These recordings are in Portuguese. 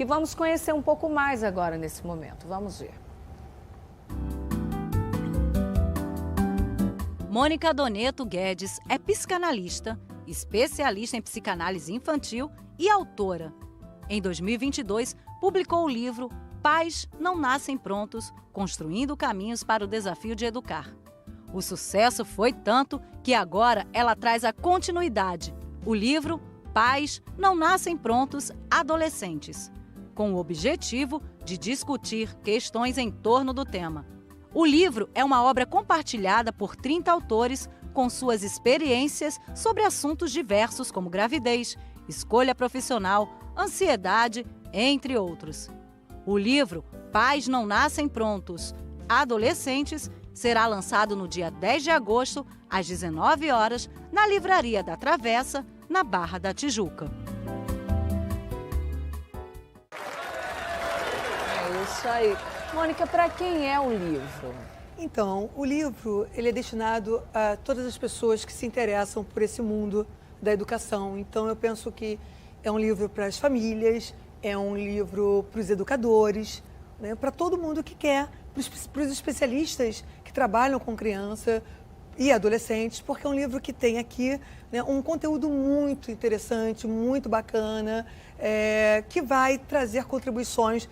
que vamos conhecer um pouco mais agora nesse momento. Vamos ver. Mônica Doneto Guedes é psicanalista, especialista em psicanálise infantil e autora. Em 2022, publicou o livro Pais Não Nascem Prontos, Construindo Caminhos para o Desafio de Educar. O sucesso foi tanto que agora ela traz a continuidade, o livro Pais Não Nascem Prontos, Adolescentes, com o objetivo de discutir questões em torno do tema. O livro é uma obra compartilhada por 30 autores com suas experiências sobre assuntos diversos como gravidez, escolha profissional, ansiedade, entre outros. O livro Pais Não Nascem Prontos, Adolescentes será lançado no dia 10 de agosto, às 19 horas, na Livraria da Travessa, na Barra da Tijuca. É isso aí. Mônica, para quem é o livro? Então, o livro ele é destinado a todas as pessoas que se interessam por esse mundo da educação. Então, eu penso que é um livro para as famílias, é um livro para os educadores, né, para todo mundo que quer, para os especialistas que trabalham com criança e adolescentes, porque é um livro que tem aqui, né, um conteúdo muito interessante, muito bacana, que vai trazer contribuições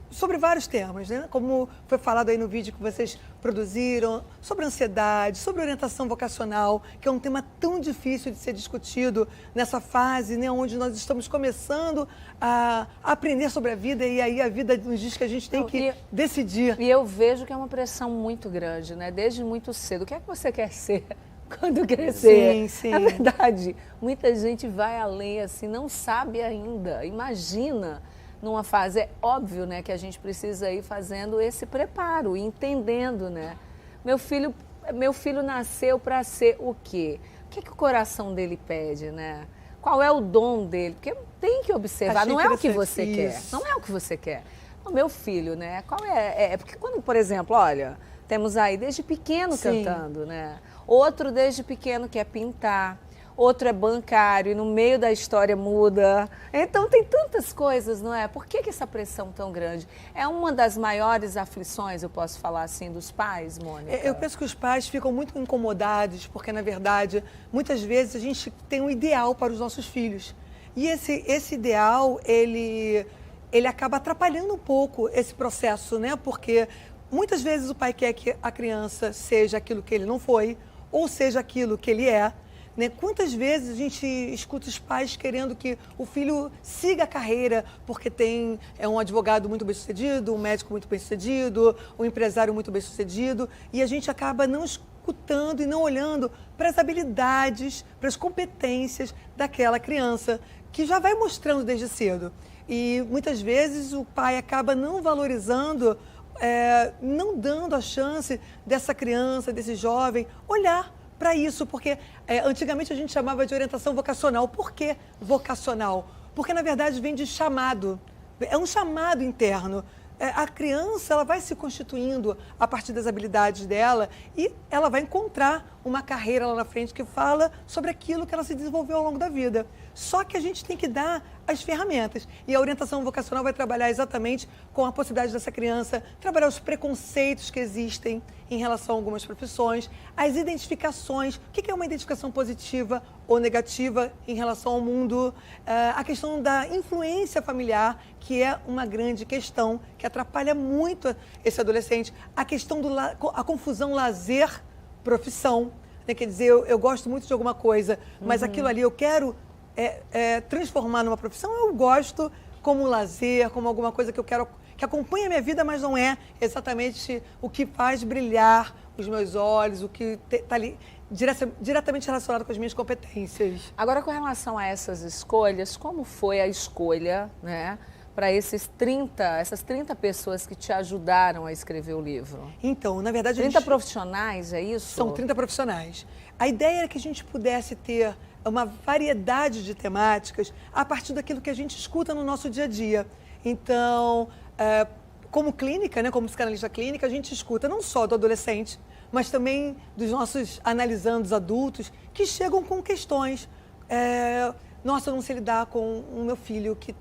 sobre vários temas, né? Como foi falado aí no vídeo que vocês produziram, sobre ansiedade, sobre orientação vocacional, que é um tema tão difícil de ser discutido nessa fase, né, onde nós estamos começando a aprender sobre a vida e aí a vida nos diz que a gente tem que decidir. E eu vejo que é uma pressão muito grande, né? Desde muito cedo. O que é que você quer ser quando crescer? Sim, sim. É verdade. Muita gente vai além, assim, não sabe ainda. Imagina numa fase, é óbvio, né, que a gente precisa ir fazendo esse preparo, entendendo, né? Meu filho nasceu para ser o quê? O que é que o coração dele pede, né? Qual é o dom dele? Porque tem que observar, não é o que você quer, não é o que você quer. O meu filho, né? Qual é? Porque quando, por exemplo, olha, temos aí desde pequeno cantando, né? Outro desde pequeno quer pintar. Outro é bancário e no meio da história muda. Então tem tantas coisas, não é? Por que essa pressão tão grande? É uma das maiores aflições, eu posso falar assim, dos pais, Mônica? Eu penso que os pais ficam muito incomodados, porque na verdade, muitas vezes a gente tem um ideal para os nossos filhos. E esse ideal, ele acaba atrapalhando um pouco esse processo, né? Porque muitas vezes o pai quer que a criança seja aquilo que ele não foi, ou seja aquilo que ele é. Né? Quantas vezes a gente escuta os pais querendo que o filho siga a carreira porque é um advogado muito bem-sucedido, um médico muito bem-sucedido, um empresário muito bem-sucedido, e a gente acaba não escutando e não olhando para as habilidades, para as competências daquela criança, que já vai mostrando desde cedo. E muitas vezes o pai acaba não valorizando, não dando a chance dessa criança, desse jovem, olhar para isso, porque antigamente a gente chamava de orientação vocacional. Por que vocacional? Porque, na verdade, vem de chamado. É um chamado interno. A criança ela vai se constituindo a partir das habilidades dela e ela vai encontrar uma carreira lá na frente que fala sobre aquilo que ela se desenvolveu ao longo da vida. Só que a gente tem que dar as ferramentas. E a orientação vocacional vai trabalhar exatamente com a possibilidade dessa criança trabalhar os preconceitos que existem em relação a algumas profissões, as identificações, o que é uma identificação positiva ou negativa em relação ao mundo, a questão da influência familiar, que é uma grande questão que atrapalha muito esse adolescente, a questão a confusão lazer-profissão, né? Quer dizer, eu gosto muito de alguma coisa, mas aquilo ali eu quero transformar numa profissão, eu gosto como lazer, como alguma coisa que eu quero, que acompanha a minha vida, mas não é exatamente o que faz brilhar os meus olhos, o que está ali diretamente relacionado com as minhas competências. Agora, com relação a essas escolhas, como foi a escolha, né, para essas 30 pessoas que te ajudaram a escrever o livro? Então, na verdade... 30 profissionais, é isso? São 30 profissionais. A ideia era que a gente pudesse ter uma variedade de temáticas a partir daquilo que a gente escuta no nosso dia a dia. Então, como clínica, né, como psicanalista clínica, a gente escuta não só do adolescente, mas também dos nossos analisandos adultos que chegam com questões. Nossa, eu não sei lidar com o meu filho que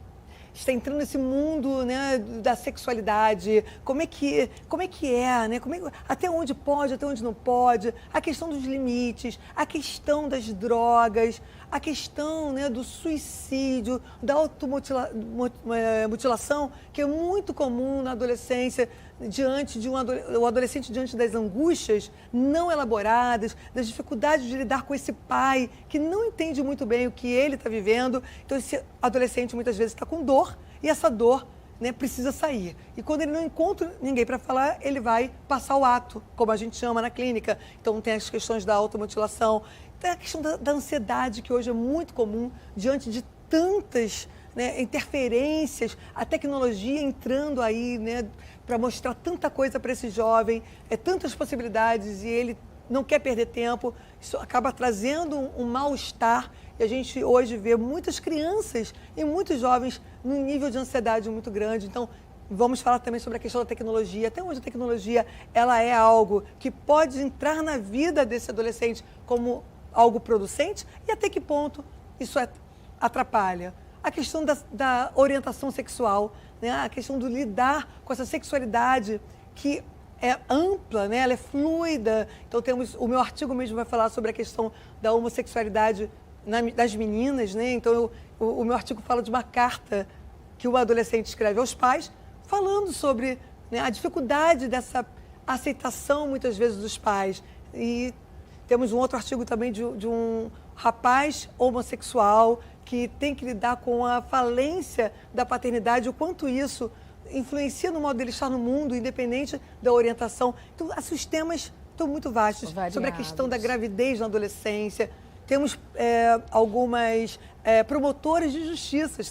está entrando nesse mundo, né, da sexualidade, como é que é, né? Até onde pode, até onde não pode, a questão dos limites, a questão das drogas, a questão, né, do suicídio, da automutilação, que é muito comum na adolescência, o adolescente diante das angústias não elaboradas, das dificuldades de lidar com esse pai que não entende muito bem o que ele está vivendo. Então, esse adolescente muitas vezes está com dor e essa dor, né, precisa sair. E quando ele não encontra ninguém para falar, ele vai passar o ato, como a gente chama na clínica. Então, tem as questões da automutilação, tem a questão da ansiedade, que hoje é muito comum diante de tantas, né, interferências, a tecnologia entrando aí, né, para mostrar tanta coisa para esse jovem, tantas possibilidades, e ele não quer perder tempo. Isso acaba trazendo um mal-estar, e a gente hoje vê muitas crianças e muitos jovens num nível de ansiedade muito grande. Então, vamos falar também sobre a questão da tecnologia, até onde a tecnologia ela é algo que pode entrar na vida desse adolescente como algo producente, e até que ponto isso atrapalha. A questão da orientação sexual, né? A questão do lidar com essa sexualidade que é ampla, né? Ela é fluida. Então, o meu artigo mesmo vai falar sobre a questão da homossexualidade das meninas, né? Então, o meu artigo fala de uma carta que o adolescente escreve aos pais, falando sobre, né, a dificuldade dessa aceitação, muitas vezes, dos pais. E temos um outro artigo também de um rapaz homossexual que tem que lidar com a falência da paternidade, o quanto isso influencia no modo dele estar no mundo, independente da orientação. Então, os temas estão muito vastos. Variados. Sobre a questão da gravidez na adolescência. Temos algumas promotoras de justiça,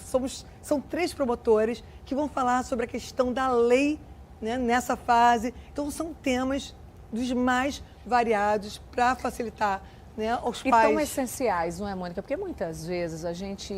são 3 promotores que vão falar sobre a questão da lei, né, nessa fase. Então, são temas dos mais variados para facilitar, né, aos pais. E tão essenciais, não é, Mônica? Porque muitas vezes a gente,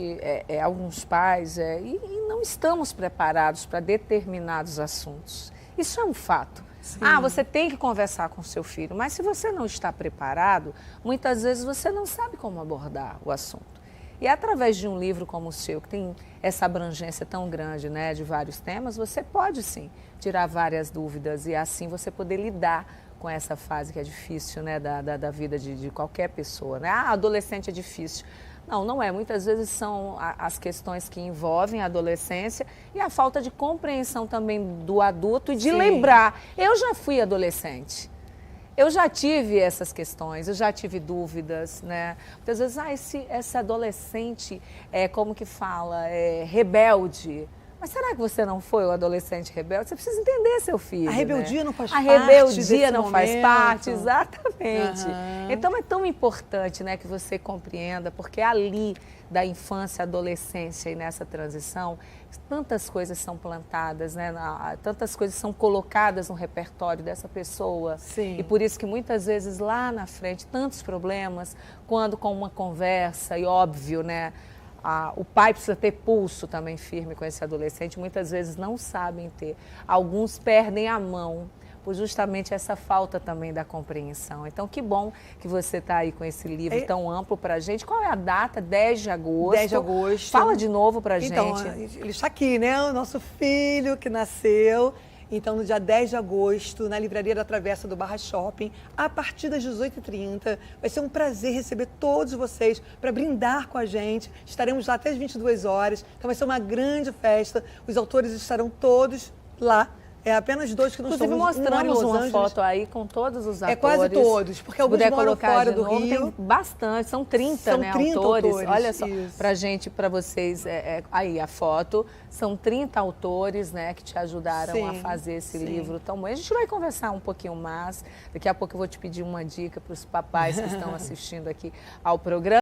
alguns pais, e não estamos preparados para determinados assuntos. Isso é um fato. Sim. Você tem que conversar com seu filho, mas se você não está preparado, muitas vezes você não sabe como abordar o assunto. E através de um livro como o seu, que tem essa abrangência tão grande, né, de vários temas, você pode sim tirar várias dúvidas e assim você poder lidar com essa fase que é difícil, né, da vida de qualquer pessoa, né? Adolescente é difícil. Não, não é. Muitas vezes são as questões que envolvem a adolescência e a falta de compreensão também do adulto e de lembrar. Eu já fui adolescente. Eu já tive essas questões, eu já tive dúvidas, né? Muitas vezes, esse adolescente como que fala, rebelde. Mas será que você não foi o adolescente rebelde? Você precisa entender seu filho. A rebeldia, né, não faz parte. A rebeldia não faz parte, exatamente. Uhum. Então é tão importante, né, que você compreenda, porque ali da infância, adolescência e nessa transição, tantas coisas são plantadas, né? Tantas coisas são colocadas no repertório dessa pessoa. Sim. E por isso que muitas vezes lá na frente, tantos problemas, quando com uma conversa, e óbvio, né? O pai precisa ter pulso também firme com esse adolescente, muitas vezes não sabem ter. Alguns perdem a mão por justamente essa falta também da compreensão. Então, que bom que você está aí com esse livro tão amplo para a gente. Qual é a data? 10 de agosto. 10 de agosto. Fala de novo para a gente. Então, ele está aqui, né? O nosso filho que nasceu. Então, no dia 10 de agosto, na Livraria da Travessa do Barra Shopping, a partir das 18h30. Vai ser um prazer receber todos vocês para brindar com a gente. Estaremos lá até as 22 horas. Então, vai ser uma grande festa. Os autores estarão todos lá. É apenas 2 que não estão. Inclusive, mostramos uma foto aí com todos os atores. Quase todos, porque alguns moram fora do Rio. Tem bastante, são 30, né, 30 autores. Olha só, para vocês, aí a foto, são 30 autores, né, que te ajudaram a fazer esse livro tão bom. A gente vai conversar um pouquinho mais, daqui a pouco eu vou te pedir uma dica para os papais que estão assistindo aqui ao programa.